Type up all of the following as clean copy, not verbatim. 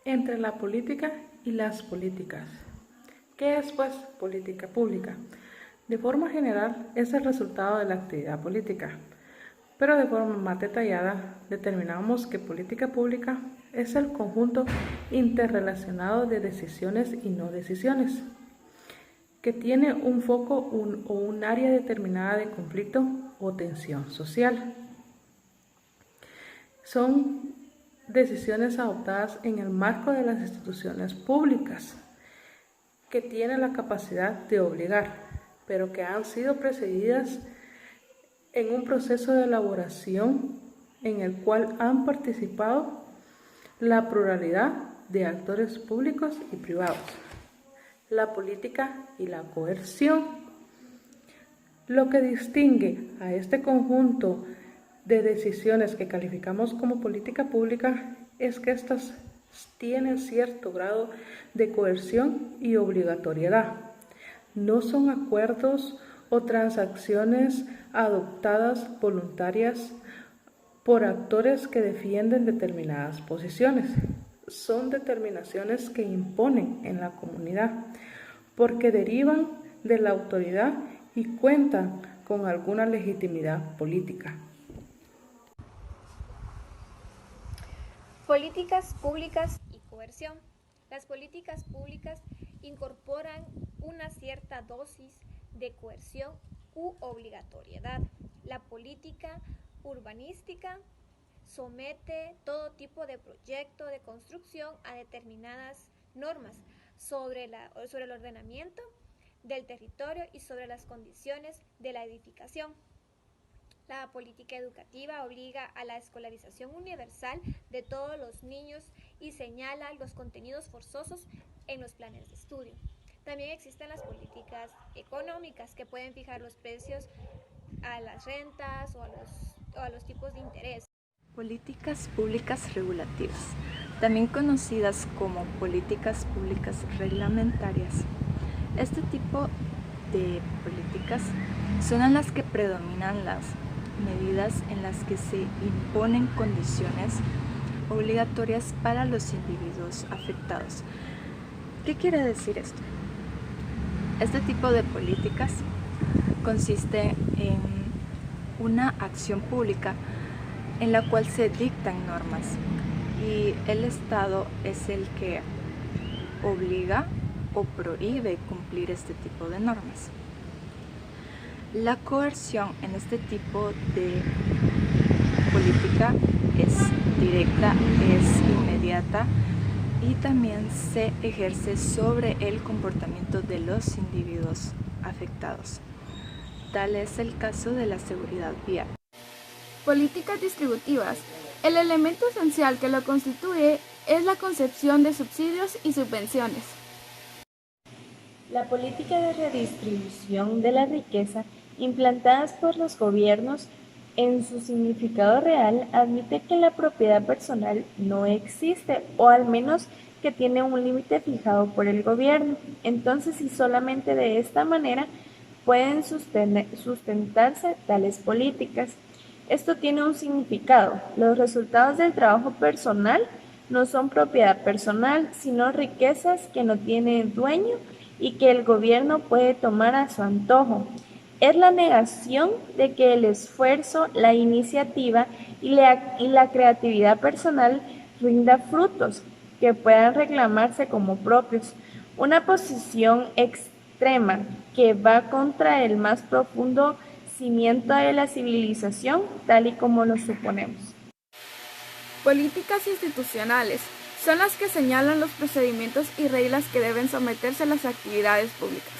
Entre la política y las políticas. ¿Qué es, pues, política pública? De forma general, es el resultado de la actividad política, pero de forma más detallada, determinamos que política pública es el conjunto interrelacionado de decisiones y no decisiones, que tiene un foco o un área determinada de conflicto o tensión social. Son decisiones adoptadas en el marco de las instituciones públicas, que tienen la capacidad de obligar, pero que han sido precedidas en un proceso de elaboración en el cual han participado la pluralidad de actores públicos y privados. La política y la coerción. Lo que distingue a este conjunto de decisiones que calificamos como política pública es que estas tienen cierto grado de coerción y obligatoriedad. No son acuerdos o transacciones adoptadas voluntarias por actores que defienden determinadas posiciones. Son determinaciones que imponen en la comunidad porque derivan de la autoridad y cuentan con alguna legitimidad política. Políticas públicas y coerción. Las políticas públicas incorporan una cierta dosis de coerción u obligatoriedad. La política urbanística somete todo tipo de proyecto de construcción a determinadas normas sobre el ordenamiento del territorio y sobre las condiciones de la edificación. La política educativa obliga a la escolarización universal de todos los niños y señala los contenidos forzosos en los planes de estudio. También existen las políticas económicas que pueden fijar los precios a las rentas o a los tipos de interés. Políticas públicas regulativas, también conocidas como políticas públicas reglamentarias. Este tipo de políticas son en las que predominan las medidas en las que se imponen condiciones obligatorias para los individuos afectados. ¿Qué quiere decir esto? Este tipo de políticas consiste en una acción pública en la cual se dictan normas y el Estado es el que obliga o prohíbe cumplir este tipo de normas. La coerción en este tipo de política es directa, es inmediata y también se ejerce sobre el comportamiento de los individuos afectados. Tal es el caso de la seguridad vial. Políticas distributivas. El elemento esencial que lo constituye es la concepción de subsidios y subvenciones. La política de redistribución de la riqueza implantadas por los gobiernos en su significado real admite que la propiedad personal no existe o al menos que tiene un límite fijado por el gobierno. Entonces, y solamente de esta manera pueden sustentarse tales políticas. Esto tiene un significado. Los resultados del trabajo personal no son propiedad personal, sino riquezas que no tienen dueño y que el gobierno puede tomar a su antojo. Es la negación de que el esfuerzo, la iniciativa y la creatividad personal rinda frutos que puedan reclamarse como propios. Una posición extrema que va contra el más profundo cimiento de la civilización, tal y como lo suponemos. Políticas institucionales son las que señalan los procedimientos y reglas que deben someterse a las actividades públicas.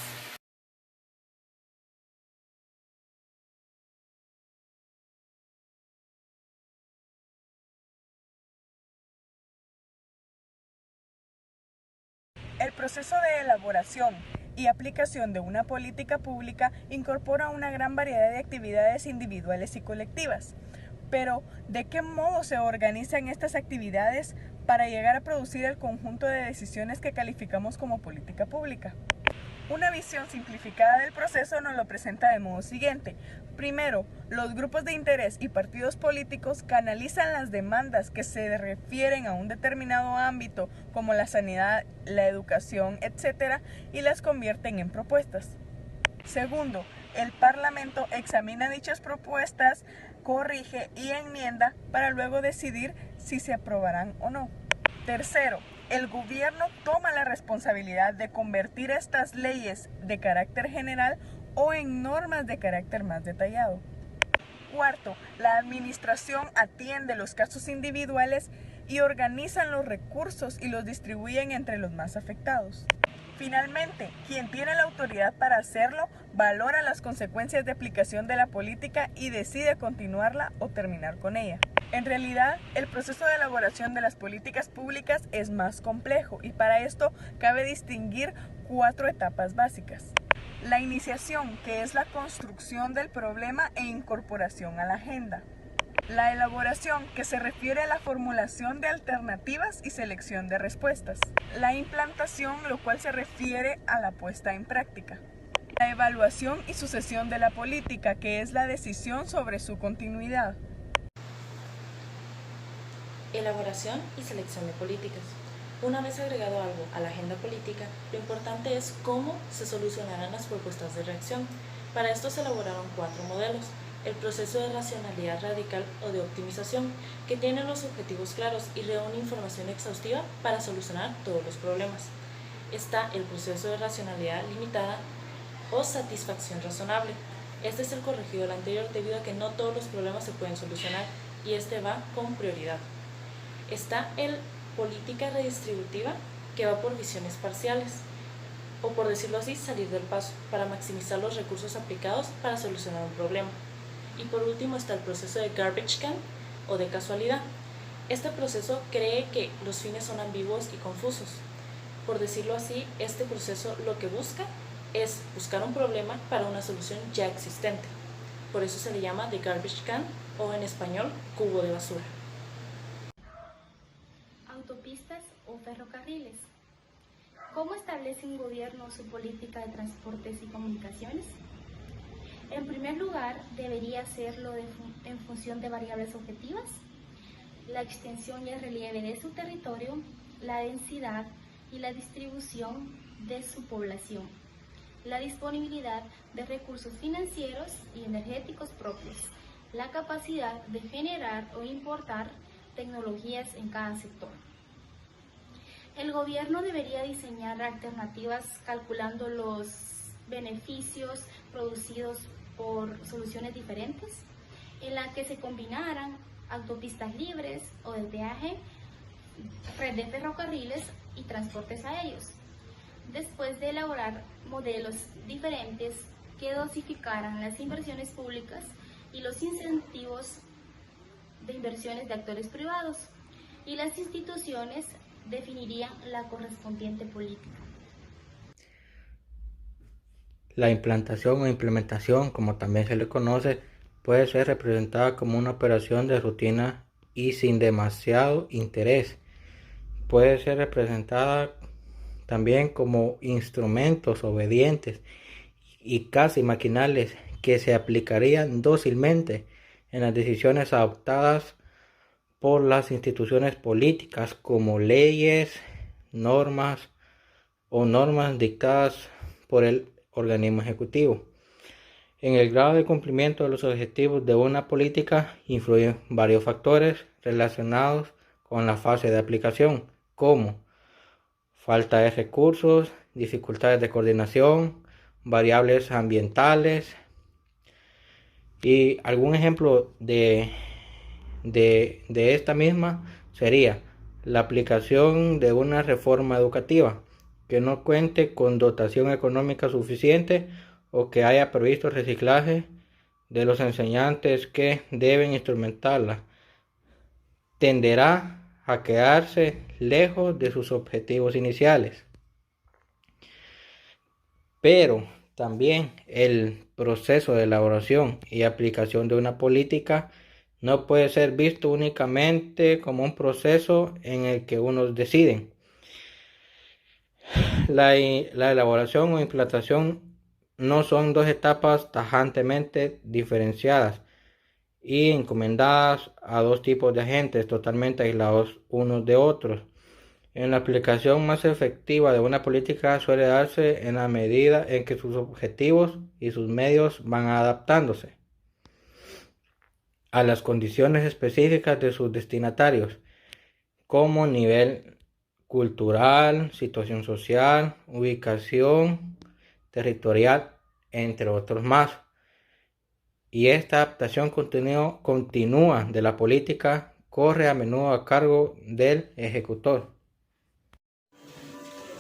El proceso de elaboración y aplicación de una política pública incorpora una gran variedad de actividades individuales y colectivas. Pero, ¿de qué modo se organizan estas actividades para llegar a producir el conjunto de decisiones que calificamos como política pública? Una visión simplificada del proceso nos lo presenta de modo siguiente. Primero, los grupos de interés y partidos políticos canalizan las demandas que se refieren a un determinado ámbito, como la sanidad, la educación, etc., y las convierten en propuestas. Segundo, el Parlamento examina dichas propuestas, corrige y enmienda para luego decidir si se aprobarán o no. Tercero, el gobierno toma la responsabilidad de convertir estas leyes de carácter general o en normas de carácter más detallado. Cuarto, la administración atiende los casos individuales y organizan los recursos y los distribuyen entre los más afectados. Finalmente, quien tiene la autoridad para hacerlo valora las consecuencias de aplicación de la política y decide continuarla o terminar con ella. En realidad, el proceso de elaboración de las políticas públicas es más complejo y para esto cabe distinguir 4 etapas básicas. La iniciación, que es la construcción del problema e incorporación a la agenda. La elaboración, que se refiere a la formulación de alternativas y selección de respuestas. La implantación, lo cual se refiere a la puesta en práctica. La evaluación y sucesión de la política, que es la decisión sobre su continuidad. Elaboración y selección de políticas. Una vez agregado algo a la agenda política, lo importante es cómo se solucionarán las propuestas de reacción. Para esto se elaboraron 4 modelos. El proceso de racionalidad radical o de optimización, que tiene los objetivos claros y reúne información exhaustiva para solucionar todos los problemas. Está el proceso de racionalidad limitada o satisfacción razonable. Este es el corregido del anterior debido a que no todos los problemas se pueden solucionar y este va con prioridad. Está el política redistributiva, que va por visiones parciales, o por decirlo así, salir del paso, para maximizar los recursos aplicados para solucionar un problema. Y por último está el proceso de garbage can o de casualidad. Este proceso cree que los fines son ambiguos y confusos. Por decirlo así, este proceso lo que busca es buscar un problema para una solución ya existente. Por eso se le llama de garbage can o en español cubo de basura. Autopistas o ferrocarriles. ¿Cómo establece un gobierno su política de transportes y comunicaciones? En primer lugar, debería hacerlo en función de variables objetivas, la extensión y el relieve de su territorio, la densidad y la distribución de su población, la disponibilidad de recursos financieros y energéticos propios, la capacidad de generar o importar tecnologías en cada sector. El gobierno debería diseñar alternativas calculando los beneficios producidos por soluciones diferentes, en las que se combinaran autopistas libres o de peaje, red de ferrocarriles y transportes aéreos. Después de elaborar modelos diferentes que dosificaran las inversiones públicas y los incentivos de inversiones de actores privados, y las instituciones definirían la correspondiente política. La implantación o implementación, como también se le conoce, puede ser representada como una operación de rutina y sin demasiado interés. Puede ser representada también como instrumentos obedientes y casi maquinales que se aplicarían dócilmente en las decisiones adoptadas por las instituciones políticas como leyes, normas o normas dictadas por el organismo ejecutivo. En el grado de cumplimiento de los objetivos de una política influyen varios factores relacionados con la fase de aplicación, como falta de recursos, dificultades de coordinación, variables ambientales. Y algún ejemplo de esta misma sería la aplicación de una reforma educativa que no cuente con dotación económica suficiente o que haya previsto reciclaje de los enseñantes que deben instrumentarla. Tenderá a quedarse lejos de sus objetivos iniciales. Pero también el proceso de elaboración y aplicación de una política no puede ser visto únicamente como un proceso en el que unos deciden. La elaboración o implantación no son dos etapas tajantemente diferenciadas y encomendadas a dos tipos de agentes totalmente aislados unos de otros. En la aplicación más efectiva de una política suele darse en la medida en que sus objetivos y sus medios van adaptándose a las condiciones específicas de sus destinatarios, como nivel cultural, situación social, ubicación territorial, entre otros más. Y esta adaptación continua de la política corre a menudo a cargo del ejecutor.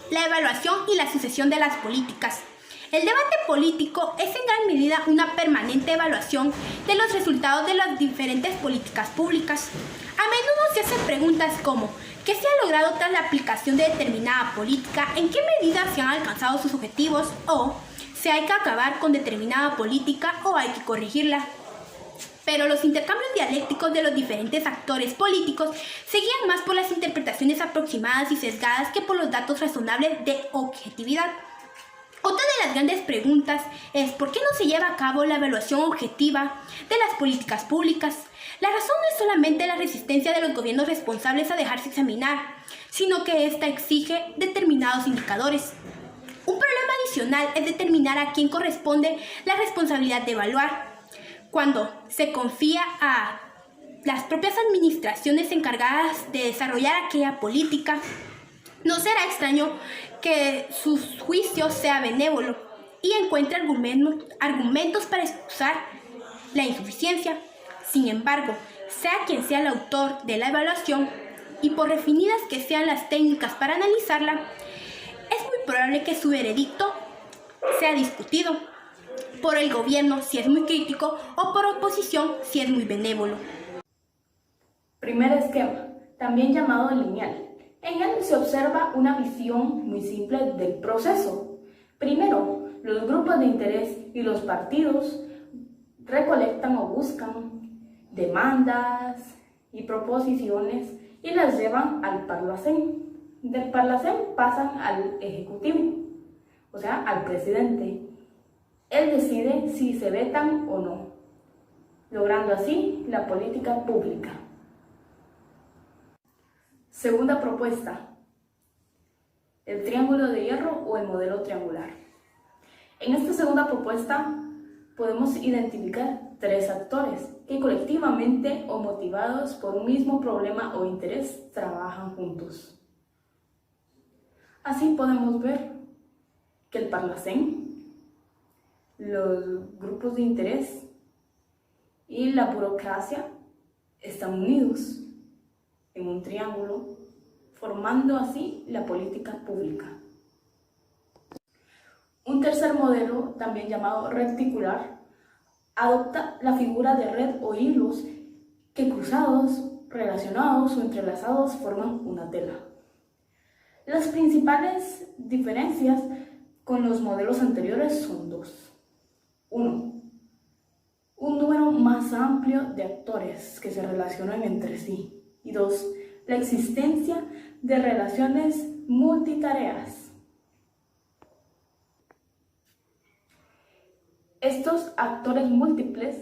La evaluación y la sucesión de las políticas. El debate político es en gran medida una permanente evaluación de los resultados de las diferentes políticas públicas. A menudo se hacen preguntas como ¿qué se ha logrado tras la aplicación de determinada política? ¿En qué medida se han alcanzado sus objetivos? ¿O si hay que acabar con determinada política o hay que corregirla? Pero los intercambios dialécticos de los diferentes actores políticos se guían más por las interpretaciones aproximadas y sesgadas que por los datos razonables de objetividad. Otra de las grandes preguntas es ¿por qué no se lleva a cabo la evaluación objetiva de las políticas públicas? La razón no es solamente la resistencia de los gobiernos responsables a dejarse examinar, sino que ésta exige determinados indicadores. Un problema adicional es determinar a quién corresponde la responsabilidad de evaluar. Cuando se confía a las propias administraciones encargadas de desarrollar aquella política, no será extraño que su juicio sea benévolo y encuentre argumentos para excusar la insuficiencia. Sin embargo, sea quien sea el autor de la evaluación y por refinidas que sean las técnicas para analizarla, es muy probable que su veredicto sea discutido por el gobierno si es muy crítico o por oposición si es muy benévolo. Primer esquema, también llamado lineal. En él se observa una visión muy simple del proceso. Primero, los grupos de interés y los partidos recolectan o buscan demandas y proposiciones y las llevan al Parlacén. Del Parlacén pasan al Ejecutivo, o sea, al presidente. Él decide si se vetan o no, logrando así la política pública. Segunda propuesta, el triángulo de hierro o el modelo triangular. En esta segunda propuesta podemos identificar tres actores que colectivamente o motivados por un mismo problema o interés trabajan juntos. Así podemos ver que el Parlacén, los grupos de interés y la burocracia están unidos en un triángulo, formando así la política pública. Un tercer modelo, también llamado reticular, adopta la figura de red o hilos que cruzados, relacionados o entrelazados forman una tela. Las principales diferencias con los modelos anteriores son dos. 1. Un número más amplio de actores que se relacionan entre sí. Y 2. La existencia de relaciones multitareas. Estos actores múltiples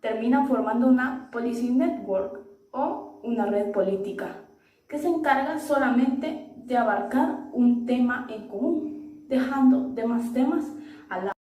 terminan formando una policy network o una red política que se encarga solamente de abarcar un tema en común, dejando demás temas al lado.